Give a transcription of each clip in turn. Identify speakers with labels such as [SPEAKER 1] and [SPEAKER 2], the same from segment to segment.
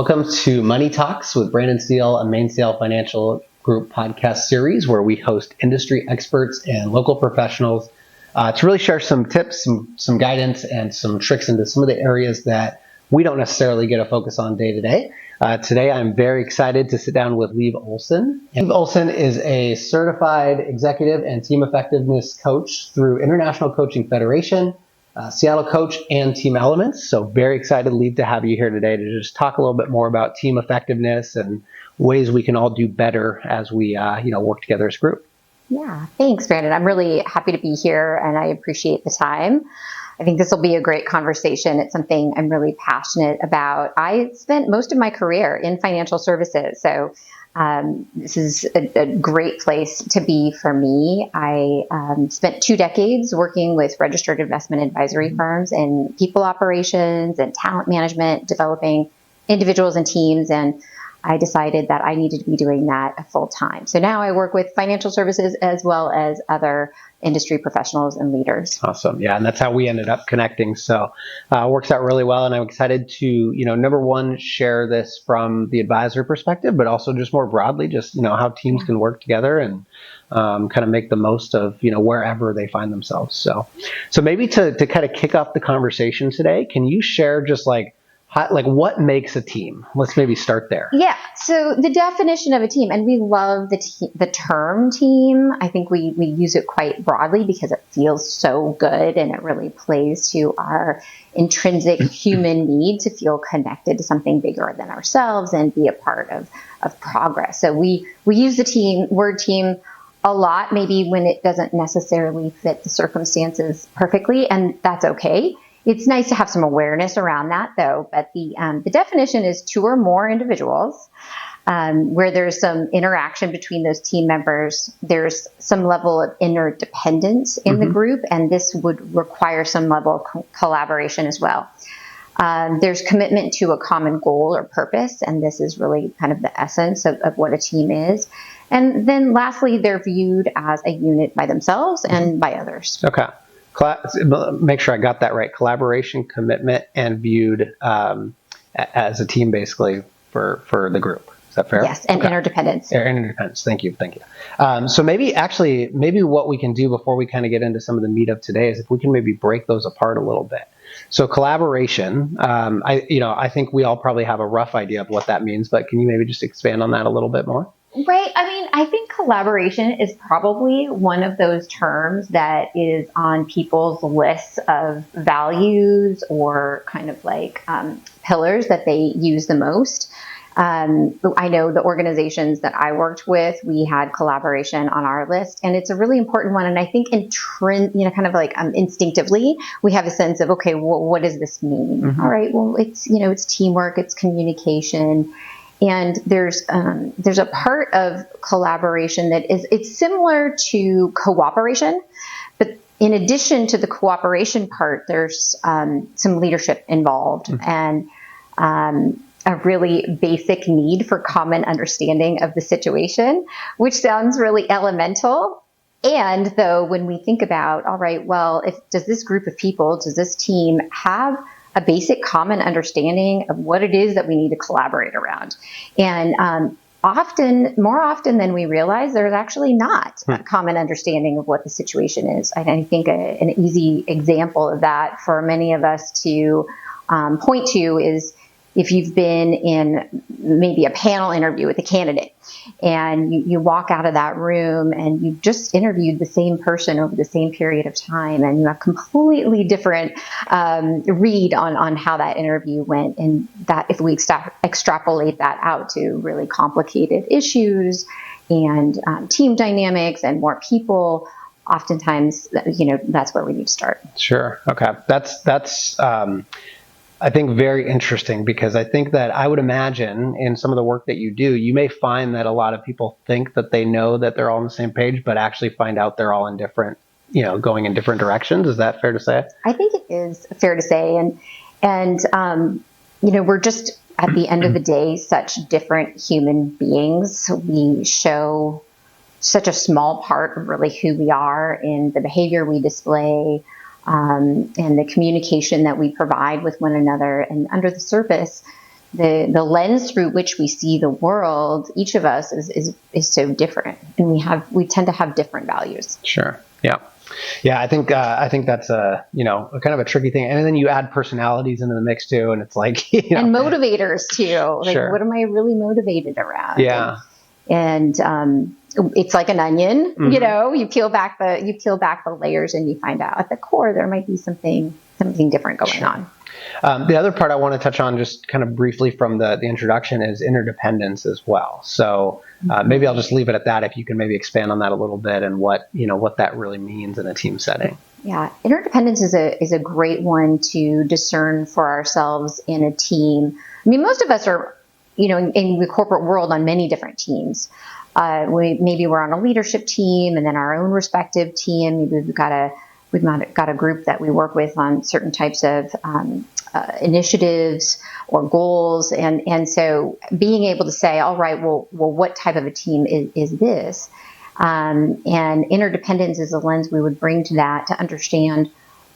[SPEAKER 1] Welcome to Money Talks with Brandon Steele, a Mainsail Financial Group podcast series where we host industry experts and local professionals to really share some tips, some guidance, and some tricks into some of the areas that we don't necessarily get a focus on day to day. Today, I'm very excited to sit down with Liv Olson. Liv Olson is a certified executive and team effectiveness coach through International Coaching Federation, Seattle Coach, and Team Elements. So very excited, Liv, to have you here today to just talk a little bit more about team effectiveness and ways we can all do better as we work together as a group.
[SPEAKER 2] Yeah, thanks, Brandon. I'm really happy to be here and I appreciate the time. I think this will be a great conversation. It's something I'm really passionate about. I spent most of my career in financial services, so this is a great place to be for me. I spent 2 decades working with registered investment advisory firms in people operations and talent management, developing individuals and teams, and I decided that I needed to be doing that full time. So now I work with financial services as well as other industry professionals and leaders.
[SPEAKER 1] Awesome. Yeah. And that's how we ended up connecting. So it works out really well. And I'm excited to, number one, share this from the advisor perspective, but also just more broadly, just, how teams can work together and kind of make the most of, wherever they find themselves. So maybe to kind of kick off the conversation today, can you share just what makes a team? Let's maybe start there.
[SPEAKER 2] Yeah. So the definition of a team, and we love the term team. I think we use it quite broadly because it feels so good and it really plays to our intrinsic human need to feel connected to something bigger than ourselves and be a part of progress. So we use the word team a lot, maybe when it doesn't necessarily fit the circumstances perfectly, and that's okay. It's nice to have some awareness around that, though. But the definition is 2 or more individuals where there's some interaction between those team members. There's some level of interdependence in the group, and this would require some level of collaboration as well. There's commitment to a common goal or purpose, and this is really kind of the essence of what a team is. And then lastly, they're viewed as a unit by themselves and by others.
[SPEAKER 1] Okay. Make sure I got that right. Collaboration, commitment, and viewed as a team, basically, for the group. Is that fair?
[SPEAKER 2] Yes, and interdependence.
[SPEAKER 1] Interdependence. Thank you. So maybe what we can do before we kind of get into some of the meat of today is if we can maybe break those apart a little bit. So collaboration, I think we all probably have a rough idea of what that means, but can you maybe just expand on that a little bit more?
[SPEAKER 2] Right. I mean, I think collaboration is probably one of those terms that is on people's lists of values or kind of like pillars that they use the most. I know the organizations that I worked with, we had collaboration on our list, and it's a really important one. And I think instinctively, we have a sense of, okay, well, what does this mean? All right, well, it's teamwork, it's communication. And there's a part of collaboration that it's similar to cooperation, but in addition to the cooperation part, there's some leadership involved and a really basic need for common understanding of the situation, which sounds really elemental. And though when we think about, all right, well, does this group of people, does this team have a basic common understanding of what it is that we need to collaborate around? And more often than we realize, there's actually not a common understanding of what the situation is. I think an easy example of that for many of us to point to is if you've been in maybe a panel interview with a candidate and you walk out of that room and you've just interviewed the same person over the same period of time and you have completely different read on how that interview went, and that if we extrapolate that out to really complicated issues and team dynamics and more people, oftentimes, that's where we need to start.
[SPEAKER 1] Sure. Okay. That's I think very interesting, because I think that I would imagine in some of the work that you do, you may find that a lot of people think that they know that they're all on the same page, but actually find out they're all in different, going in different directions. Is that fair to say?
[SPEAKER 2] I think it is fair to say. And we're just, at the end of the day, such different human beings. We show such a small part of really who we are in the behavior we display, and the communication that we provide with one another. And under the surface, the lens through which we see the world, each of us is so different, and we tend to have different values.
[SPEAKER 1] Sure. Yeah. Yeah. I think that's a kind of a tricky thing. And then you add personalities into the mix too. And it's like,
[SPEAKER 2] and motivators too. Like,
[SPEAKER 1] Sure.
[SPEAKER 2] what am I really motivated around?
[SPEAKER 1] Yeah.
[SPEAKER 2] And it's like an onion, you peel back the layers and you find out at the core, there might be something different going on.
[SPEAKER 1] The other part I want to touch on just kind of briefly from the introduction is interdependence as well. So maybe I'll just leave it at that. If you can maybe expand on that a little bit and what that really means in a team setting.
[SPEAKER 2] Yeah, interdependence is a great one to discern for ourselves in a team. I mean, most of us are, in the corporate world on many different teams. Maybe we're on a leadership team and then our own respective team. Maybe we've got a group that we work with on certain types of initiatives or goals. And so being able to say, all right, well, what type of a team is this? And interdependence is a lens we would bring to that to understand,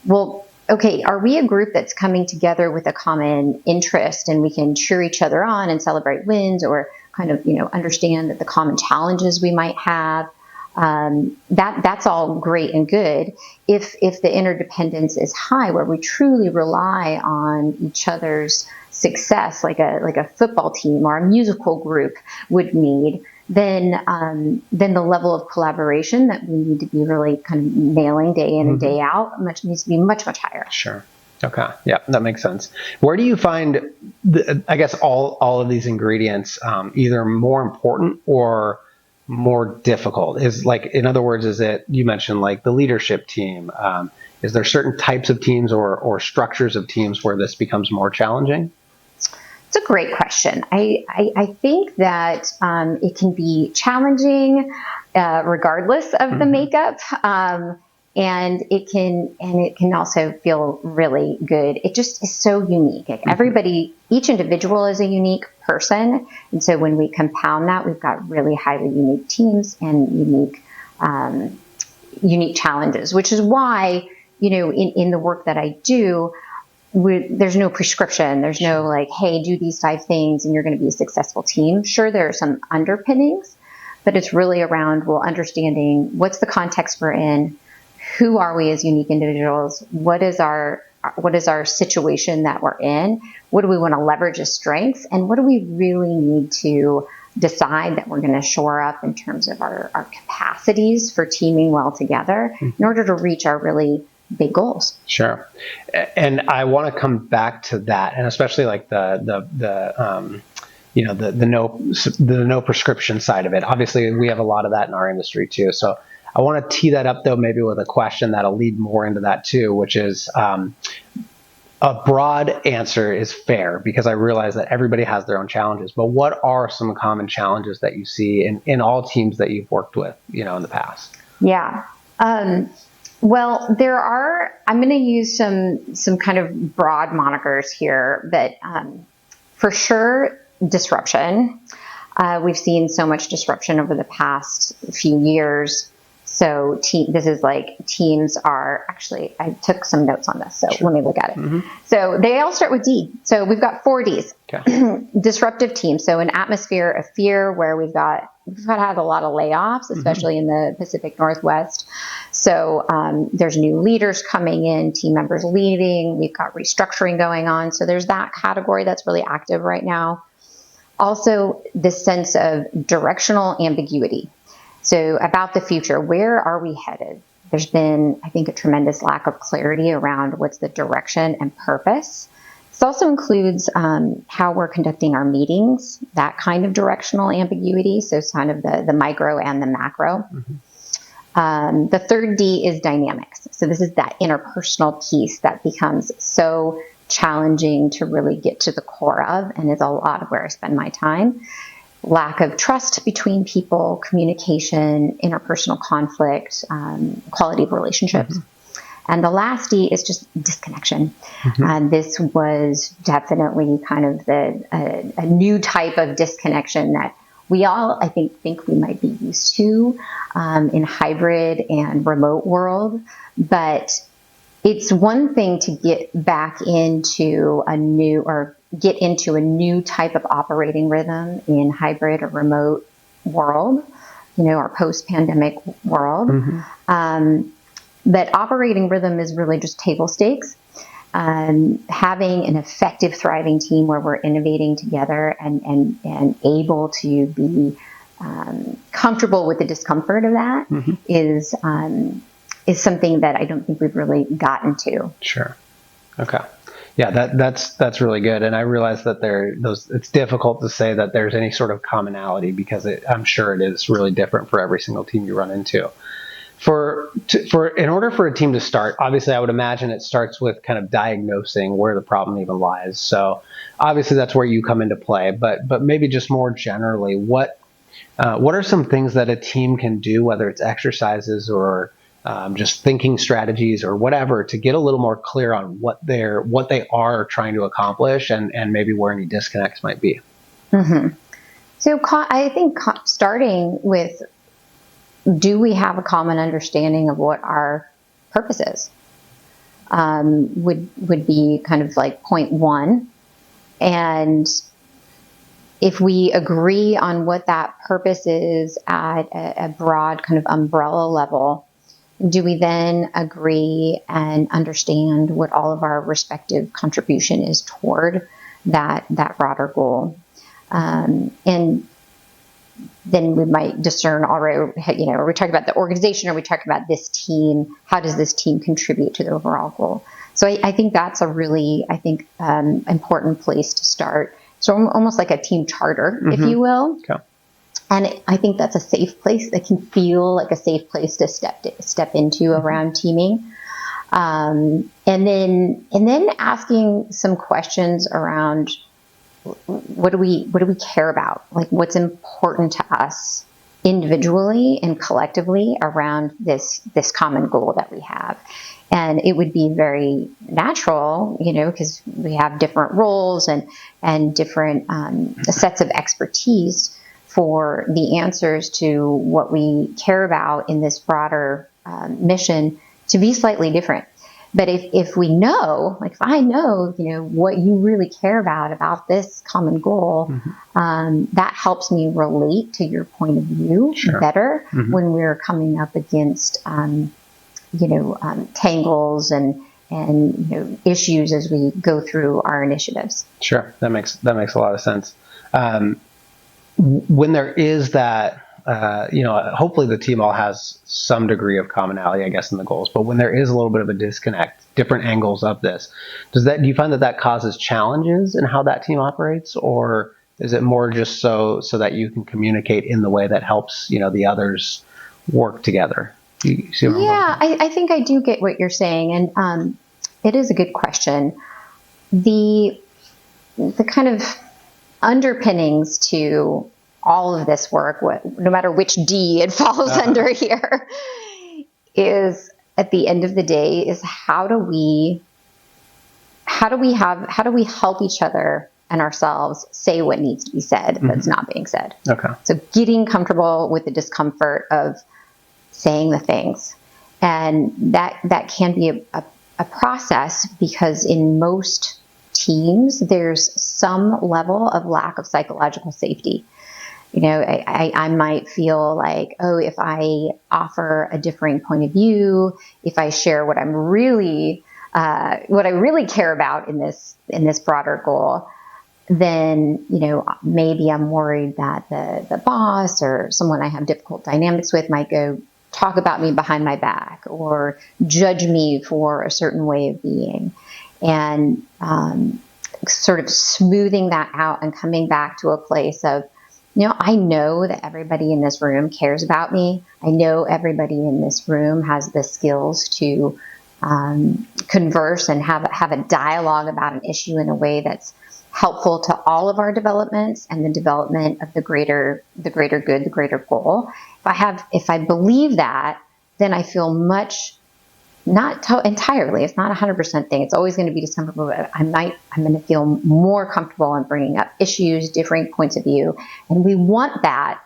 [SPEAKER 2] well, okay, are we a group that's coming together with a common interest and we can cheer each other on and celebrate wins, or kind of, understand that the common challenges we might have? That's all great and good if the interdependence is high, where we truly rely on each other's success, like a football team or a musical group would need. Then the level of collaboration that we need to be really kind of nailing day in and day out needs to be much higher.
[SPEAKER 1] Sure. Okay. Yeah, that makes sense. Where do you find, I guess, all of these ingredients either more important or more difficult? Is like, in other words, is it, you mentioned like the leadership team. Is there certain types of teams or structures of teams where this becomes more challenging?
[SPEAKER 2] It's a great question. I think that it can be challenging regardless of the makeup. And it can also feel really good. It just is so unique. Like each individual is a unique person. And so when we compound that, we've got really highly unique teams and unique challenges, which is why, in the work that I do, there's no prescription. There's no like, hey, do these 5 things and you're going to be a successful team. Sure, there are some underpinnings, but it's really around, understanding what's the context we're in. Who are we as unique individuals? What is our situation that we're in? What do we want to leverage as strengths? And what do we really need to decide that we're going to shore up in terms of our capacities for teaming well together in order to reach our really big goals?
[SPEAKER 1] Sure. And I want to come back to that, and especially like the no prescription side of it. Obviously, we have a lot of that in our industry too. So I want to tee that up, though, maybe with a question that'll lead more into that, too, which is a broad answer is fair, because I realize that everybody has their own challenges. But what are some common challenges that you see in all teams that you've worked with, in the past?
[SPEAKER 2] Yeah. Well, there are, I'm going to use some kind of broad monikers here, but for sure, disruption. We've seen so much disruption over the past few years. So this is like teams are actually, I took some notes on this, so Let me look at it. So they all start with D. So we've got 4 Ds. Okay. Disruptive teams. So an atmosphere of fear where we've had a lot of layoffs, especially in the Pacific Northwest. So there's new leaders coming in, team members leaving. We've got restructuring going on. So there's that category that's really active right now. Also, this sense of directional ambiguity. So about the future, where are we headed? There's been, I think, a tremendous lack of clarity around what's the direction and purpose. This also includes how we're conducting our meetings, that kind of directional ambiguity, so kind of the micro and the macro. The third D is dynamics. So this is that interpersonal piece that becomes so challenging to really get to the core of, and is a lot of where I spend my time. Lack of trust between people, communication, interpersonal conflict, quality of relationships. And the last D is just disconnection. This was definitely kind of a new type of disconnection that we all, I think we might be used to in hybrid and remote world. But it's one thing to get back into a new, or get into a new type of operating rhythm in hybrid or remote world, our post-pandemic world. But operating rhythm is really just table stakes. Having an effective, thriving team where we're innovating together and able to be comfortable with the discomfort of that is something that I don't think we've really gotten to.
[SPEAKER 1] Sure. Okay. Yeah, that's really good. And I realize that it's difficult to say that there's any sort of commonality because I'm sure it is really different for every single team you run into. In order for a team to start, obviously I would imagine it starts with kind of diagnosing where the problem even lies. So obviously that's where you come into play, but maybe just more generally, what are some things that a team can do, whether it's exercises or just thinking strategies or whatever, to get a little more clear on what they are trying to accomplish and maybe where any disconnects might be?
[SPEAKER 2] So I think starting with, do we have a common understanding of what our purpose is? Would be kind of like point one. And if we agree on what that purpose is at a broad kind of umbrella level, do we then agree and understand what all of our respective contribution is toward that broader goal? And then we might discern already, are we talking about the organization? Are we talking about this team? How does this team contribute to the overall goal? So I think that's a really, important place to start. So almost like a team charter, if you will.
[SPEAKER 1] Okay.
[SPEAKER 2] And I think that's a safe place that can feel like a safe place to step into around teaming. And then asking some questions around, what do we care about? Like, what's important to us individually and collectively around this common goal that we have? And it would be very natural, because we have different roles and different sets of expertise for the answers to what we care about in this broader mission to be slightly different. But if we know, like if I know, what you really care about this common goal, that helps me relate to your point of view better when we're coming up against, tangles and issues as we go through our initiatives.
[SPEAKER 1] Sure, that makes a lot of sense. When there is that, hopefully the team all has some degree of commonality, I guess, in the goals. But when there is a little bit of a disconnect, different angles of this, do you find that causes challenges in how that team operates, or is it more just so that you can communicate in the way that helps the others work together? You see what I'm saying?
[SPEAKER 2] I think I do get what you're saying, and it is a good question. The kind of underpinnings to all of this work, no matter which D it falls under here, is at the end of the day is how do we help each other and ourselves say what needs to be said that's not being said.
[SPEAKER 1] Okay.
[SPEAKER 2] So getting comfortable with the discomfort of saying the things, and that can be a process, because in most teams there's some level of lack of psychological safety. I might feel like, if I offer a differing point of view, if I share what I really care about in this broader goal, then, maybe I'm worried that the boss or someone I have difficult dynamics with might go talk about me behind my back or judge me for a certain way of being. And sort of smoothing that out and coming back to a place of, I know that everybody in this room cares about me. I know everybody in this room has the skills to converse and have a dialogue about an issue in a way that's helpful to all of our developments and the development of the greater good, the greater goal. If I believe that, then I feel much, not entirely, it's not 100% thing. It's always going to be discomfort, but I'm going to feel more comfortable in bringing up issues, differing points of view. And we want that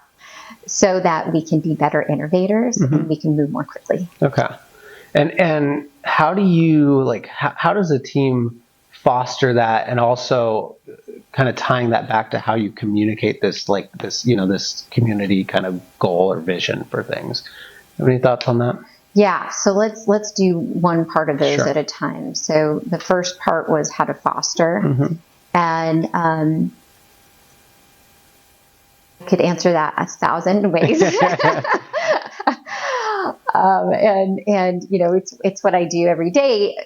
[SPEAKER 2] so that we can be better innovators and we can move more quickly.
[SPEAKER 1] Okay. And how do you, how does a team foster that, and also kind of tying that back to how you communicate this, like this, this community kind of goal or vision for things. Have any thoughts on that?
[SPEAKER 2] Yeah, so let's do one part of those
[SPEAKER 1] Sure.
[SPEAKER 2] at a time. So the first part was how to foster, and I could answer that 1,000 ways. And it's what I do every day.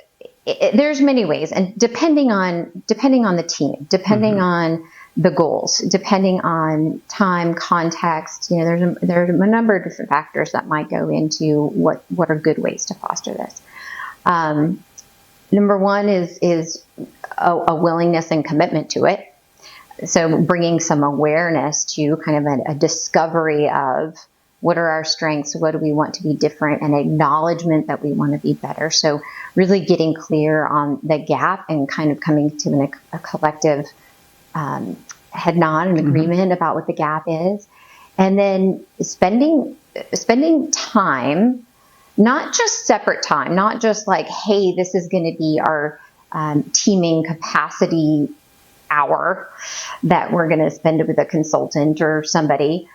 [SPEAKER 2] There's many ways, and depending on the team, depending on the goals, depending on time, context, there's a number of different factors that might go into what are good ways to foster this. Number one is a willingness and commitment to it. So bringing some awareness to kind of a discovery of what are our strengths, what do we want to be different, and acknowledgement that we want to be better. So really getting clear on the gap and kind of coming to a collective head nod and agreement about what the gap is. And then spending time, not just separate time, not just like, hey, this is going to be our teaming capacity hour that we're going to spend with a consultant or somebody,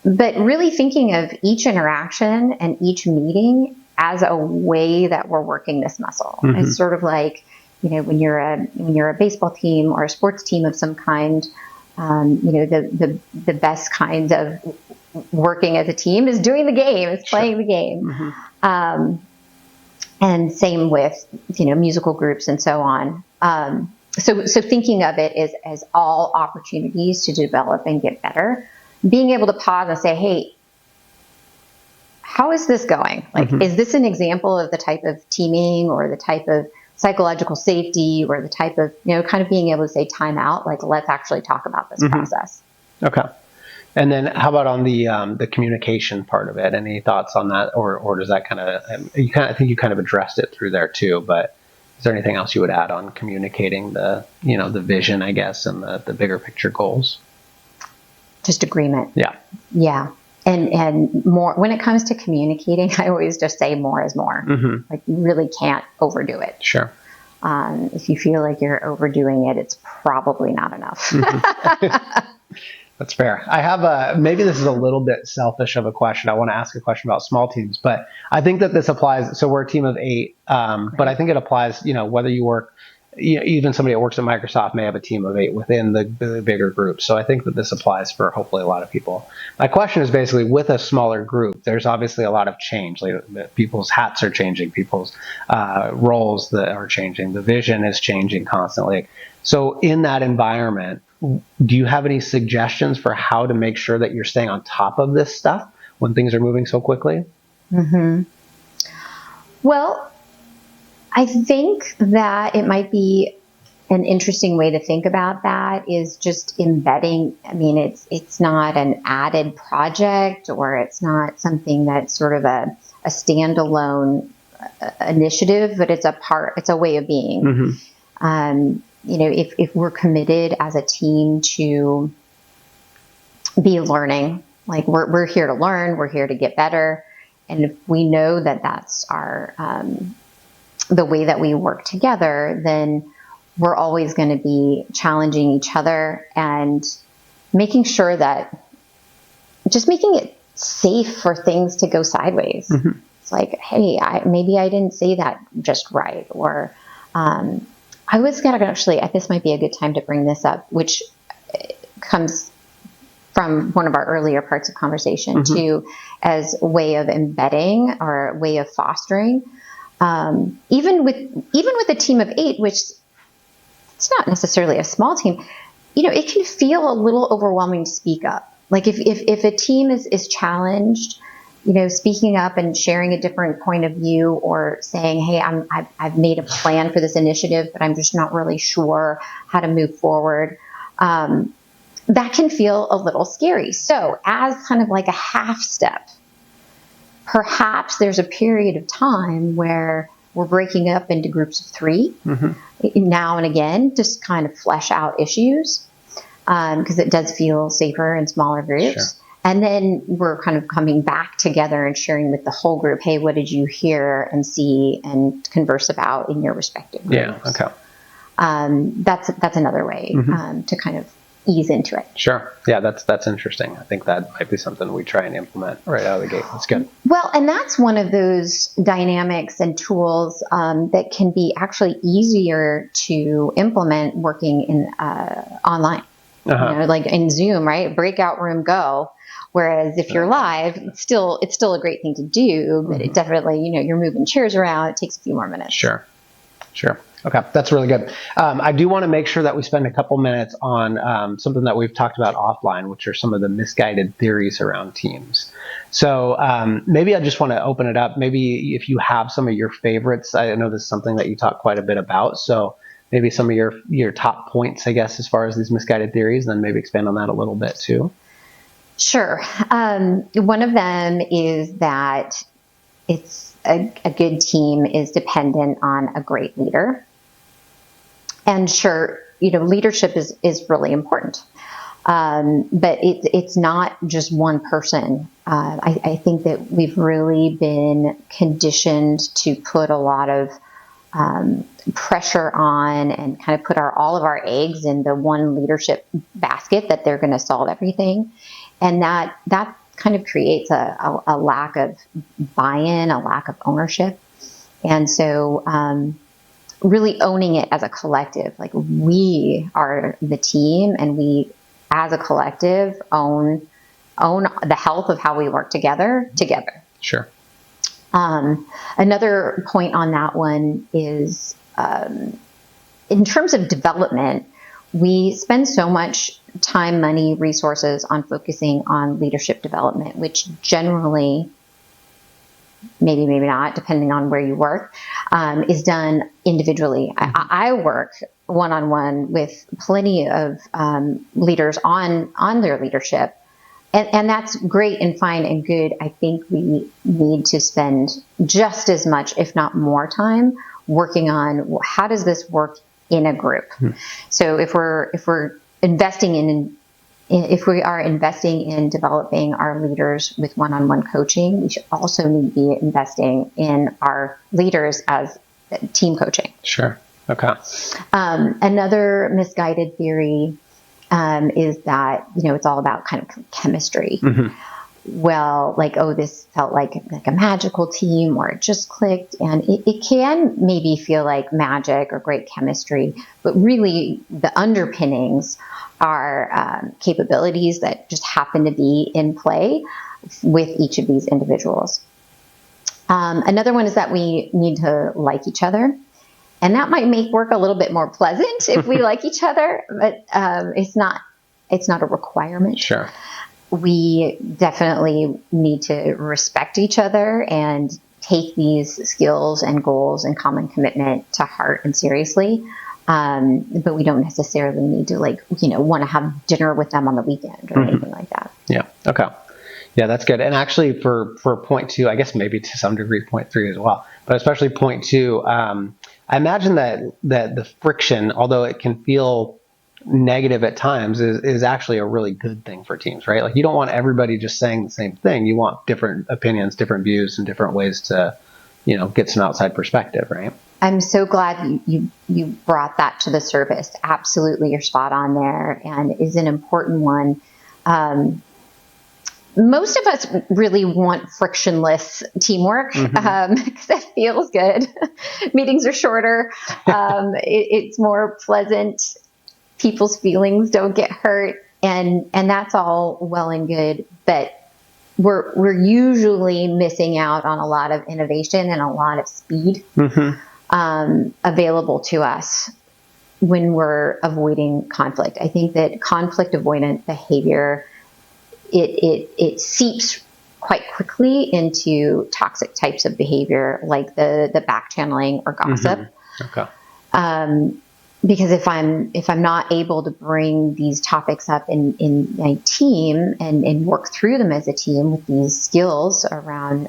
[SPEAKER 2] but really thinking of each interaction and each meeting as a way that we're working this muscle. It's sort of like, when you're a baseball team or a sports team of some kind, the best kind of working as a team is doing the game, is playing the game. And same with, musical groups and so on. So thinking of it as all opportunities to develop and get better, being able to pause and say, hey, how is this going? Like, is this an example of the type of teaming or the type of psychological safety or the type of, kind of being able to say time out, like, let's actually talk about this process. Okay.
[SPEAKER 1] And then how about on the communication part of it? Any thoughts on that? Or does that I think you kind of addressed it through there too, but is there anything else you would add on communicating the vision, I guess, and the bigger picture goals?
[SPEAKER 2] Just agreement.
[SPEAKER 1] Yeah.
[SPEAKER 2] Yeah. And more, when it comes to communicating, I always just say more is more. Like, you really can't overdo it.
[SPEAKER 1] Sure.
[SPEAKER 2] If you feel like you're overdoing it, it's probably not enough.
[SPEAKER 1] That's fair. I have maybe this is a little bit selfish of a question. I want to ask a question about small teams, but I think that this applies. So we're a team of 8, but I think it applies, whether you work, even somebody that works at Microsoft may have a team of 8 within the bigger group. So I think that this applies for hopefully a lot of people. My question is basically, with a smaller group, there's obviously a lot of change. Like, people's hats are changing, people's roles that are changing. The vision is changing constantly. So in that environment, do you have any suggestions for how to make sure that you're staying on top of this stuff when things are moving so quickly?
[SPEAKER 2] Well, I think that it might be an interesting way to think about that is just embedding. I mean, it's not an added project, or it's not something that's sort of a standalone initiative, but it's a way of being. If we're committed as a team to be learning, like we're here to learn, we're here to get better. And if we know that that's our, the way that we work together, then we're always going to be challenging each other and making sure that just making it safe for things to go sideways. It's like, hey, maybe I didn't say that just right. Or, I was going to actually, this might be a good time to bring this up, which comes from one of our earlier parts of conversation too, as a way of embedding or a way of fostering. Even with a team of 8, which it's not necessarily a small team, it can feel a little overwhelming to speak up. Like if a team is challenged, speaking up and sharing a different point of view, or saying, hey, I've made a plan for this initiative, but I'm just not really sure how to move forward. That can feel a little scary. So as kind of like a half step, perhaps there's a period of time where we're breaking up into groups of 3 now and again, just kind of flesh out issues, because it does feel safer in smaller groups.
[SPEAKER 1] Sure.
[SPEAKER 2] And then we're kind of coming back together and sharing with the whole group, hey, what did you hear and see and converse about in your respective groups?
[SPEAKER 1] Yeah, okay.
[SPEAKER 2] That's another way to kind of ease into it.
[SPEAKER 1] Sure. Yeah, that's interesting. I think that might be something we try and implement right out of the gate. That's good.
[SPEAKER 2] Well, and that's one of those dynamics and tools that can be actually easier to implement working in online. Like in Zoom, right? Breakout room, go. Whereas if you're live, it's still a great thing to do, but it definitely, you're moving chairs around. It takes a few more minutes.
[SPEAKER 1] Sure. Okay, that's really good. I do want to make sure that we spend a couple minutes on something that we've talked about offline, which are some of the misguided theories around teams. So maybe I just want to open it up. Maybe if you have some of your favorites, I know this is something that you talk quite a bit about. So maybe some of your top points, I guess, as far as these misguided theories, and then maybe expand on that a little bit too.
[SPEAKER 2] Sure. One of them is that it's a good team is dependent on a great leader. And sure, leadership is really important. But it's not just one person. I think that we've really been conditioned to put a lot of pressure on and kind of put all of our eggs in the one leadership basket that they're going to solve everything. And that kind of creates a lack of buy-in, a lack of ownership. And so really owning it as a collective, like we are the team and we as a collective own the health of how we work together.
[SPEAKER 1] Sure.
[SPEAKER 2] Another point on that one is in terms of development, we spend so much time, money, resources on focusing on leadership development, which generally, maybe not, depending on where you work, is done individually. I work one-on-one with plenty of leaders on their leadership, and that's great and fine and good. I think we need to spend just as much, if not more time, working on how does this work in a group. So if we're investing if we are investing in developing our leaders with one-on-one coaching, we should also need to be investing in our leaders as team coaching.
[SPEAKER 1] Sure. Okay.
[SPEAKER 2] Another misguided theory is that, it's all about kind of chemistry. Well, this felt like a magical team or it just clicked. And it can maybe feel like magic or great chemistry, but really the underpinnings are capabilities that just happen to be in play with each of these individuals. Another one is that we need to like each other. And that might make work a little bit more pleasant if we like each other, but it's not a requirement.
[SPEAKER 1] Sure.
[SPEAKER 2] We definitely need to respect each other and take these skills and goals and common commitment to heart and seriously. But we don't necessarily need to want to have dinner with them on the weekend or anything like that.
[SPEAKER 1] Yeah. Okay. Yeah, that's good. And actually for point 2, I guess maybe to some degree point 3 as well, but especially point 2, I imagine that the friction, although it can feel negative at times, is actually a really good thing for teams, right? Like you don't want everybody just saying the same thing. You want different opinions, different views, and different ways to, get some outside perspective, right?
[SPEAKER 2] I'm so glad you brought that to the surface. Absolutely, you're spot on there, and is an important one. Most of us really want frictionless teamwork because it feels good. Meetings are shorter. It's more pleasant. People's feelings don't get hurt, and that's all well and good. But we're usually missing out on a lot of innovation and a lot of speed available to us when we're avoiding conflict. I think that conflict avoidant behavior it seeps quite quickly into toxic types of behavior, like the back channeling or gossip.
[SPEAKER 1] Okay.
[SPEAKER 2] Because if I'm not able to bring these topics up in my team and work through them as a team with these skills around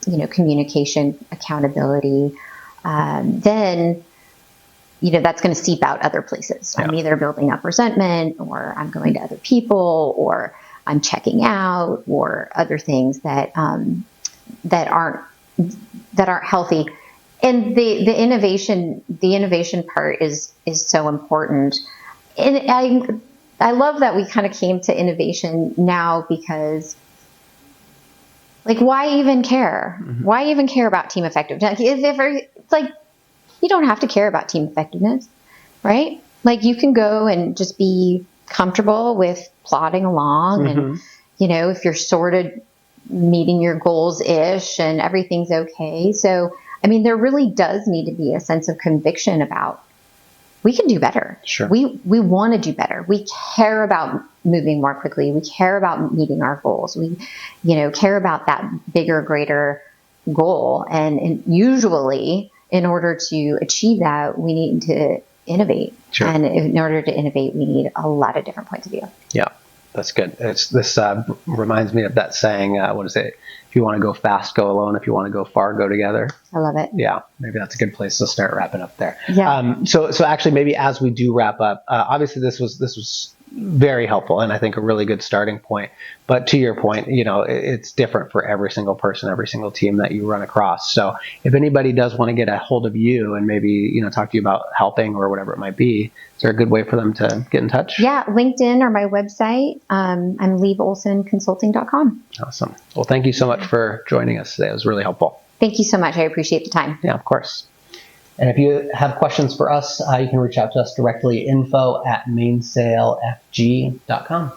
[SPEAKER 2] communication, accountability, then that's going to seep out other places. Yeah. I'm either building up resentment, or I'm going to other people, or I'm checking out, or other things that aren't healthy. And the innovation part is so important. And I love that we kind of came to innovation now, because like, why even care? Why even care about team effectiveness? It's like, you don't have to care about team effectiveness, right? Like, you can go and just be comfortable with plodding along, and if you're sort of meeting your goals-ish and everything's okay. So, I mean, there really does need to be a sense of conviction about, we can do better.
[SPEAKER 1] Sure.
[SPEAKER 2] We want to do better. We care about moving more quickly. We care about meeting our goals. We, care about that bigger, greater goal. And usually, in order to achieve that, we need to innovate.
[SPEAKER 1] Sure.
[SPEAKER 2] And in order to innovate, we need a lot of different points of view.
[SPEAKER 1] Yeah, that's good. This reminds me of that saying, what is it? If you want to go fast, go alone. If you want to go far, go together.
[SPEAKER 2] I love it.
[SPEAKER 1] Yeah, maybe that's a good place to start wrapping up there.
[SPEAKER 2] Yeah.
[SPEAKER 1] So actually, maybe as we do wrap up, obviously this was very helpful, and I think a really good starting point. But to your point, it's different for every single person, every single team that you run across. So if anybody does want to get a hold of you and maybe talk to you about helping or whatever it might be, is there a good way for them to get in touch?
[SPEAKER 2] Yeah, LinkedIn or my website. I'm LivOlsonConsulting.com.
[SPEAKER 1] Awesome. Well, thank you so much for joining us today. It was really helpful.
[SPEAKER 2] Thank you so much. I appreciate the time.
[SPEAKER 1] Yeah, of course. And if you have questions for us, you can reach out to us directly, info@mainsailfg.com.